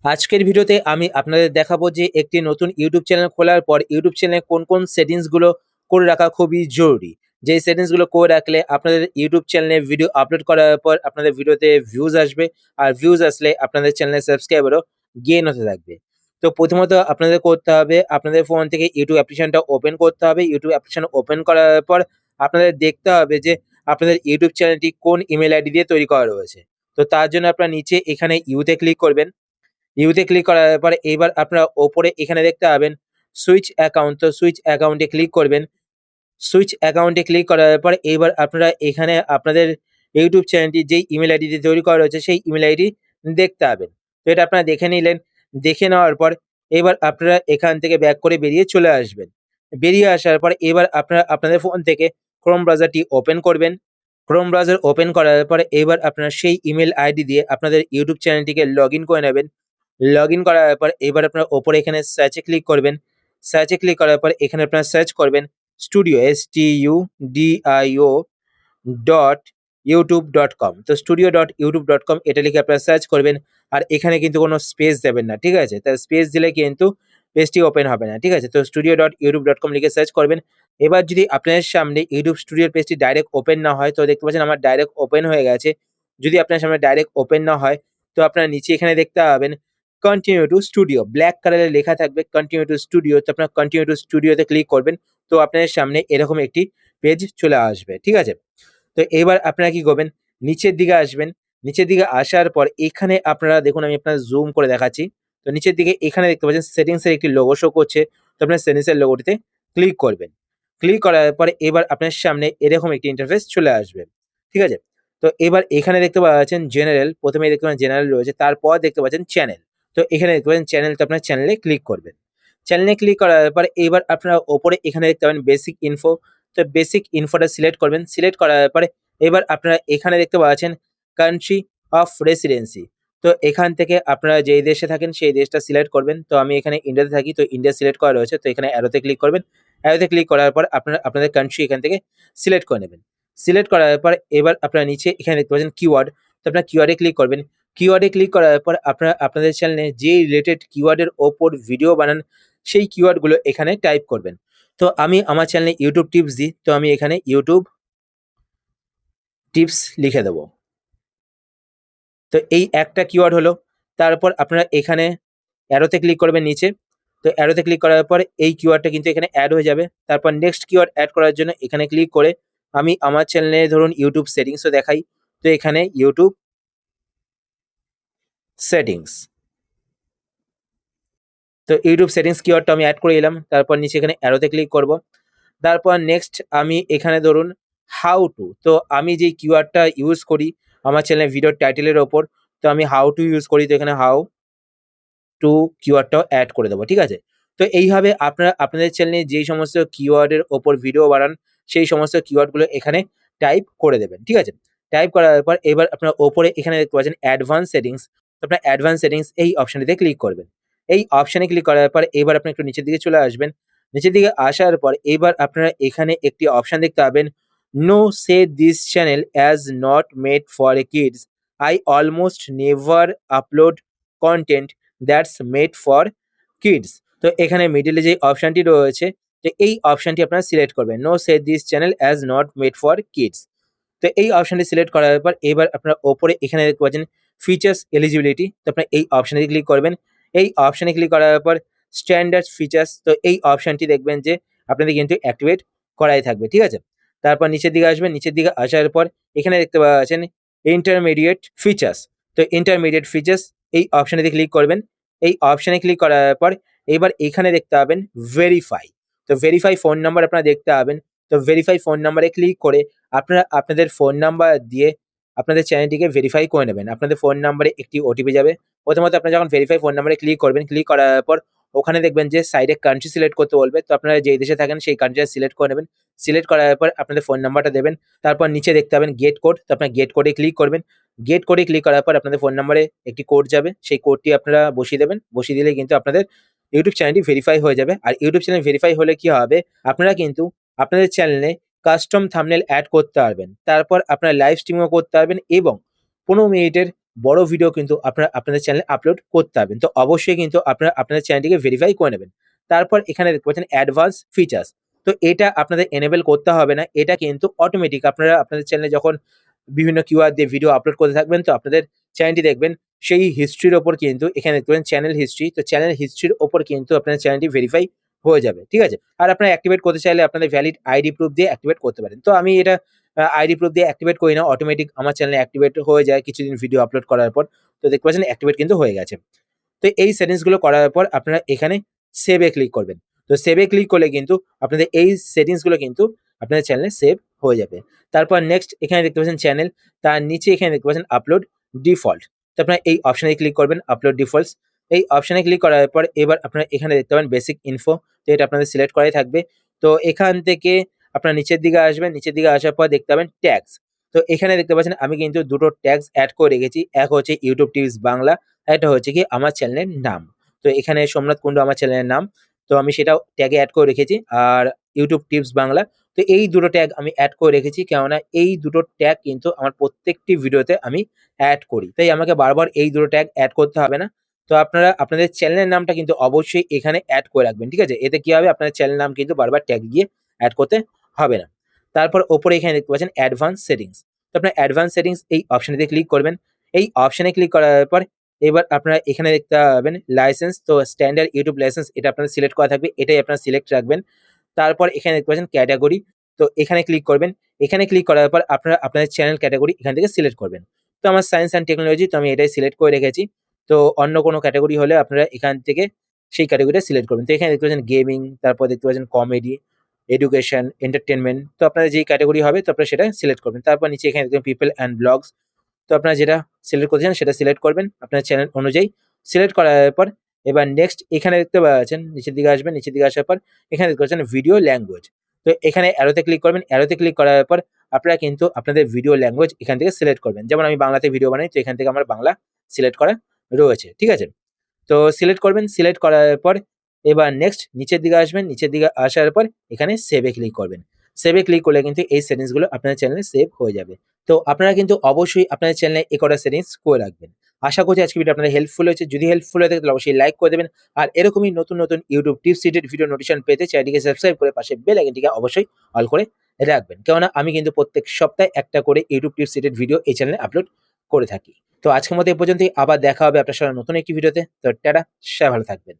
আজকের ভিডিওতে আমি আপনাদের দেখাবো যে একটি নতুন ইউটিউব চ্যানেল খোলার পর ইউটিউব চ্যানেলে কোন কোন সেটিংস গুলো করে রাখা খুবই জরুরি। যে সেটিংস গুলো করে রাখলে আপনাদের ইউটিউব চ্যানেলে ভিডিও আপলোড করার পর আপনাদের ভিডিওতে ভিউজ আসবে, আর ভিউজ আসলে আপনাদের চ্যানেলের সাবস্ক্রাইবারও গেইন হতে থাকবে। তো প্রথমত আপনাদের করতে হবে, আপনাদের ফোন থেকে ইউটিউব অ্যাপ্লিকেশনটা ওপেন করতে হবে। ইউটিউব অ্যাপ্লিকেশন ওপেন করার পর আপনাদের দেখতে হবে যে আপনাদের ইউটিউব চ্যানেলটি কোন ইমেল আইডি দিয়ে তৈরি করা রয়েছে। তো তার জন্য আপনারা নিচে এখানে ইউতে ক্লিক করবেন। ইউতে ক্লিক করার পরে এবার আপনারা ওপরে এখানে দেখতে পাবেন সুইচ অ্যাকাউন্ট। তো সুইচ অ্যাকাউন্টে ক্লিক করবেন। সুইচ অ্যাকাউন্টে ক্লিক করার পরে এবার আপনারা এখানে আপনাদের ইউটিউব চ্যানেলটি যেই ইমেল আইডি দিয়ে তৈরি করা রয়েছে সেই ইমেল আইডি দেখতে পাবেন। তো এটা আপনারা দেখে নিলেন। দেখে নেওয়ার পর এবার আপনারা এখান থেকে ব্যাক করে বেরিয়ে চলে আসবেন। বেরিয়ে আসার পর এবার আপনারা আপনাদের ফোন থেকে ক্রোম ব্রাউজারটি ওপেন করবেন। ক্রোম ব্রাউজার ওপেন করার পরে এবার আপনারা সেই ইমেল আইডি দিয়ে আপনাদের ইউটিউব চ্যানেলটিকে লগইন করে নেবেন। লগইন করার পর এবার আপনারা ওপরে এখানে সার্চে ক্লিক করবেন। সার্চে ক্লিক করার পর এখানে আপনারা সার্চ করবেন স্টুডিও STUDIO .youtube.com। তো studio.youtube.com এটা লিখে আপনারা সার্চ করবেন। আর এখানে কিন্তু কোনো স্পেস দেবেন না, ঠিক আছে? তার স্পেস দিলে কিন্তু পেজটি ওপেন হবে না, ঠিক আছে? তো studio.youtube.com লিখে সার্চ করবেন। এবার যদি আপনাদের সামনে ইউটিউব স্টুডিওর পেজটি ডাইরেক্ট ওপেন না হয়, তো দেখতে পাচ্ছেন আমার ডাইরেক্ট ওপেন হয়ে গেছে। যদি আপনার সামনে ডাইরেক্ট ওপেন না হয়, তো আপনারা নিচে এখানে দেখতে পাবেন কন্টিনিউ টু স্টুডিও, ব্ল্যাক কালারে লেখা থাকবে কন্টিনিউ টু স্টুডিও। তো আপনার কন্টিনিউ টু স্টুডিওতে ক্লিক করবেন। তো আপনাদের সামনে এরকম একটি পেজ চলে আসবে, ঠিক আছে? তো এবার আপনারা কি করবেন, নিচের দিকে আসবেন। নিচের দিকে আসার পর এখানে আপনারা দেখুন, আমি আপনার জুম করে দেখাচ্ছি। তো নিচের দিকে এখানে দেখতে পাচ্ছেন সেটিংস এর একটি লোগো শো করছে। তো আপনার সেটিংস এর লোগোটিতে ক্লিক করবেন। ক্লিক করার পরে এবার আপনার সামনে এরকম একটি ইন্টারফেস চলে আসবে, ঠিক আছে? তো এবার এখানে দেখতে পাচ্ছেন জেনারেল, প্রথমেই দেখতে পাচ্ছেন জেনারেল রয়েছে, তারপর দেখতে পাচ্ছেন চ্যানেল। তো এখানে দেখতে পাচ্ছেন চ্যানেল, তো আপনার চ্যানেলে ক্লিক করবেন। চ্যানেলে ক্লিক করার পরে এবার আপনারা ওপরে এখানে দেখতে পাবেন বেসিক ইনফো। তো বেসিক ইনফোটা সিলেক্ট করবেন। সিলেক্ট করার পরে এবার আপনারা এখানে দেখতে পাচ্ছেন কান্ট্রি অফ রেসিডেন্সি। তো এখান থেকে আপনারা যেই দেশে থাকেন সেই দেশটা সিলেক্ট করবেন। তো আমি এখানে ইন্ডিয়াতে থাকি, তো ইন্ডিয়া সিলেক্ট করা রয়েছে। তো এখানে অ্যারোতে ক্লিক করবেন। অ্যারোতে ক্লিক করার পর আপনারা আপনাদের কান্ট্রি এখান থেকে সিলেক্ট করে নেবেন। সিলেক্ট করার পর এবার আপনারা নিচে এখানে দেখতে পাচ্ছেন কিওয়ার্ড। তো আপনারা কিওয়ার্ডে ক্লিক করবেন। কিওয়ার্ডে ক্লিক করার পর আপনারা আপনাদের চ্যানেলে যে রিলেটেড কিওয়ার্ডের ওপর ভিডিও বানান সেই কিওয়ার্ডগুলো এখানে টাইপ করবেন। তো আমি আমার চ্যানেলে ইউটিউব টিপস দিই, তো আমি এখানে ইউটিউব টিপস লিখে দেবো। তো এই একটা কিওয়ার্ড হলো। তারপর আপনারা এখানে অ্যারোতে ক্লিক করবেন নিচে। তো অ্যারোতে ক্লিক করার পর এই কিওয়ার্ডটা কিন্তু এখানে অ্যাড হয়ে যাবে। তারপর নেক্সট কিওয়ার্ড অ্যাড করার জন্য এখানে ক্লিক করে আমি আমার চ্যানেলে ধরুন ইউটিউব সেটিংসও দেখাই। তো এখানে ইউটিউব সেটিংস, তো ইউটিউব সেটিংস কিওয়ার্ডটা আমি অ্যাড করে এলাম। তারপর নিচে এখানে অ্যারোতে ক্লিক করব। তারপর নেক্সট আমি এখানে ধরুন হাউ টু, তো আমি যেই কিওয়ার্ডটা ইউজ করি আমার চ্যানেলের ভিডিওর টাইটেলের ওপর, তো আমি হাউ টু ইউজ করি। তো এখানে হাউ টু কিওয়ার্ডটাও অ্যাড করে দেবো, ঠিক আছে? তো এইভাবে আপনারা আপনাদের চ্যানেলে যেই সমস্ত কিওয়ার্ডের ওপর ভিডিও বানান সেই সমস্ত কিওয়ার্ডগুলো এখানে টাইপ করে দেবেন, ঠিক আছে? টাইপ করার পর এবার আপনারা ওপরে এখানে দেখতে পাচ্ছেন অ্যাডভান্স সেটিংস। তো আপনার অ্যাডভান্স সেটিংস এই অপশনটিতে ক্লিক করবেন। এই অপশনে ক্লিক করার পর এবার আপনি একটু নিচের দিকে চলে আসবেন। নিচের দিকে আসার পর এবার আপনারা এখানে একটি অপশন দেখতে পাবেন, no set this channel as not made for kids, I almost never upload content that's made for kids. তো এখানে মিডলে যে অপশনটি রয়েছে, তো এই অপশনটি আপনারা সিলেক্ট করবেন, no set this channel as not made for kids. তো এই অপশনটি সিলেক্ট করার পর এবার আপনারা ওপরে এখানে দেখতে পাচ্ছেন ফিচার্স এলিজিবিলিটি। তো আপনারা এই অপশনে ক্লিক করবেন। এই অপশনে ক্লিক করার পর স্ট্যান্ডার্ড ফিচার্স, তো এই অপশনটি দেখবেন যে আপনাদের কিন্তু অ্যাক্টিভেট করাই থাকবে, ঠিক আছে? তারপর নিচের দিকে আসবেন। নিচের দিকে আসার পর এখানে দেখতে পাচ্ছেন ইন্টারমিডিয়েট ফিচার্স। তো ইন্টারমিডিয়েট ফিচার্স এই অপশনেতে ক্লিক করবেন। এই অপশনে ক্লিক করার পর এবার এখানে দেখতে পাবেন ভেরিফাই। তো ভেরিফাই ফোন নাম্বার আপনারা দেখতে পাবেন। তো ভেরিফাই ফোন নাম্বারে ক্লিক করে আপনারা আপনাদের ফোন নাম্বার দিয়ে আপনাদের চ্যানেলটিকে ভেরিফাই করে নেবেন। আপনাদের ফোন নাম্বারে একটি ওটিপি যাবে। প্রথমত আপনারা যখন ভেরিফাই ফোন নাম্বারে ক্লিক করবেন, ক্লিক করার পর ওখানে দেখবেন যে সাইডে কান্ট্রি সিলেক্ট করতে বলবে। তো আপনারা যেই দেশে থাকেন সেই কান্ট্রিটা সিলেক্ট করে নেবেন। সিলেক্ট করার পর আপনাদের ফোন নাম্বারটা দেবেন। তারপর নিচে দেখতে পাবেন গেট কোড। তো আপনারা গেট কোডে ক্লিক করবেন। গেট কোডে ক্লিক করার পর আপনাদের ফোন নাম্বারে একটি কোড যাবে। সেই কোডটি আপনারা বসিয়ে দেবেন। বসিয়ে দিলে কিন্তু আপনাদের ইউটিউব চ্যানেলটি ভেরিফাই হয়ে যাবে। আর ইউটিউব চ্যানেল ভেরিফাই হলে কি হবে? আপনারা কিন্তু আপনাদের চ্যানেলে কাস্টম থাম্বনেল অ্যাড করতে পারবেন। তারপর আপনারা লাইভ স্ট্রিমও করতে পারবেন এবং 15 মিনিটের বড় ভিডিও কিন্তু আপনাদের চ্যানেলে আপলোড করতে পারবেন। তো অবশ্যই কিন্তু আপনারা আপনাদের চ্যানেলটিকে ভেরিফাই করে নেবেন। তারপর এখানে দেখতে পাচ্ছেন অ্যাডভান্স ফিচার্স। তো এটা আপনাদের এনেবল করতে হবে না। এটা কিন্তু অটোমেটিক আপনারা আপনাদের চ্যানেলে যখন বিভিন্ন কিওয়ার্ড দিয়ে ভিডিও আপলোড করতে থাকবেন, তো আপনাদের চ্যানেলটি দেখবেন সেই হিস্ট্রির ওপর কিন্তু এখানে দেখতে পাবেন চ্যানেল হিস্ট্রি। তো চ্যানেল হিস্ট্রির ওপর কিন্তু আপনার চ্যানেলটি ভেরিফাই হয়ে যাবে। ঠিক আছে? আর আপনারা অ্যাক্টিভেট করতে চাইলে আপনাদের ভ্যালিড আইডি প্রুফ দিয়ে অ্যাক্টিভেট করতে পারেন। তো আমি এটা আইডি প্রুফ দিয়ে অ্যাক্টিভেট করি না। অটোমেটিক আমার চ্যানেলে অ্যাক্টিভেট হয়ে যায় কিছুদিন ভিডিও আপলোড করার পর। তো দেখতে পাচ্ছেন অ্যাক্টিভেট কিন্তু হয়ে গেছে। তো এই সেটিংস গুলো করার পর আপনারা এখানে সেভ এ ক্লিক করবেন। তো সেভ এ ক্লিক করলে কিন্তু আপনাদের এই সেটিংস গুলো কিন্তু আপনাদের চ্যানেলে সেভ হয়ে যাবে। তারপর নেক্সট এখানে দেখতে পাচ্ছেন চ্যানেল, তার নিচে এখানে দেখতে পাচ্ছেন আপলোড ডিফল্ট। তো আপনারা এই অপশনে ক্লিক করবেন আপলোড ডিফল্টস। এই অপশনে ক্লিক করার পর এবার আপনারা এখানে দেখতে পাবেন বেসিক ইনফো। তো এটা আপনাদের সিলেক্ট করাই থাকবে। তো এখান থেকে আপনারা নিচের দিকে আসবেন। নিচের দিকে আসার পর দেখতে পাবেন ট্যাগস। তো এখানে দেখতে পাচ্ছেন আমি কিন্তু দুটো ট্যাগস এড করে রেখেছি। এক হচ্ছে ইউটিউব টিপস বাংলা, আরেকটা হচ্ছে কি আমার চ্যানেলের নাম। তো এখানে সোমনাথ কুন্ডু আমার চ্যানেলের নাম। তো আমি সেটাও ট্যাগে এড করে রেখেছি। আর ইউটিউব টিপস বাংলা। তো এই দুটো ট্যাগ আমি এড করে রেখেছি। কেননা এই দুটো ট্যাগ কিন্তু আমার প্রত্যেকটি ভিডিওতে আমি এড করি। তাই আমাকে বারবার এই দুটো ট্যাগ এড করতে হবে না। তো আপনারা আপনাদের চ্যানেলের নামটা কিন্তু অবশ্যই এখানে এড করে রাখবেন। ঠিক আছে? এতে কি হবে? আপনাদের চ্যানেলের নাম কিন্তু বারবার ট্যাগে গিয়ে এড করতে হবে না। তারপর ওপরে এখানে দেখতে পাচ্ছেন অ্যাডভান্স সেটিংস। তো আপনার অ্যাডভান্স সেটিংস এই অপশনটিতে ক্লিক করবেন। এই অপশনে ক্লিক করার পর এবার আপনারা এখানে দেখতে পাবেন লাইসেন্স। তো স্ট্যান্ডার্ড ইউটিউব লাইসেন্স এটা আপনার সিলেক্ট করা থাকবে। এটাই আপনারা সিলেক্ট রাখবেন। তারপর এখানে দেখতে পাচ্ছেন ক্যাটেগরি। তো এখানে ক্লিক করবেন। এখানে ক্লিক করার পর আপনারা আপনাদের চ্যানেল ক্যাটেগরি এখান থেকে সিলেক্ট করবেন। তো আমার সায়েন্স অ্যান্ড টেকনোলজি, তো আমি এটাই সিলেক্ট করে রেখেছি। তো অন্য কোনো ক্যাটেগরি হলে আপনারা এখান থেকে সেই ক্যাটেগরিটা সিলেক্ট করবেন। তো এখানে দেখতে পাচ্ছেন গেমিং, তারপর দেখতে পাচ্ছেন কমেডি, এডুকেশন, এন্টারটেইনমেন্ট। তো আপনার যেই ক্যাটেগরি হবে তো আপনারা সেটা সিলেক্ট করবেন। তারপর নিচে এখানে দেখবেন পিপল অ্যান্ড ব্লগস। তো আপনারা যেটা সিলেক্ট করতে চান সেটা সিলেক্ট করবেন আপনার চ্যানেল অনুযায়ী। সিলেক্ট করার পর এবার নেক্সট এখানে দেখতে পাচ্ছেন নিচের দিকে আসবেন। নিচের দিকে আসার পর এখানে দেখতে পাচ্ছেন ভিডিও ল্যাঙ্গুয়েজ। তো এখানে অ্যারোতে ক্লিক করবেন। অ্যারোতে ক্লিক করার পর আপনারা কিন্তু আপনাদের ভিডিও ল্যাঙ্গুয়েজ এখান থেকে সিলেক্ট করবেন। যেমন আমি বাংলাতে ভিডিও বানাই, তো এখান থেকে আমার বাংলা সিলেক্ট করা রয়েছে। ঠিক আছে? তো সিলেক্ট করবেন। সিলেক্ট করার পর এবার নেক্সট নিচের দিকে আসবেন। নিচের দিকে আসার পর এখানে সেভ এ ক্লিক করবেন। সেভ এ ক্লিক করলে কিন্তু এই সেটিংস গুলো আপনার চ্যানেলে সেভ হয়ে যাবে। তো আপনারা কিন্তু অবশ্যই আপনাদের চ্যানেলে এই কটা সেটিংস করে রাখবেন। আশা করছি আজকের ভিডিও আপনাদের হেল্পফুল হয়েছে। যদি হেল্পফুল হয়ে থাকে তাহলে অবশ্যই লাইক করে দেবেন। আর এরকমই নতুন, নতুন YouTube tips related video notification পেতে চ্যানেলটিকে সাবস্ক্রাইব করে পাশে বেল আইকনটিকে অবশ্যই অল করে রাখবেন। কেননা আমি কিন্তু প্রত্যেক সপ্তাহে একটা করে YouTube টিপস রিলেটেড ভিডিও এই চ্যানেলে আপলোড করে থাকি। তো আজকের মতো এই পর্যন্তই। আবার দেখা হবে আপনার সাথে নতুন একটি ভিডিওতে। তো টাটা, সবাই ভালো থাকবেন।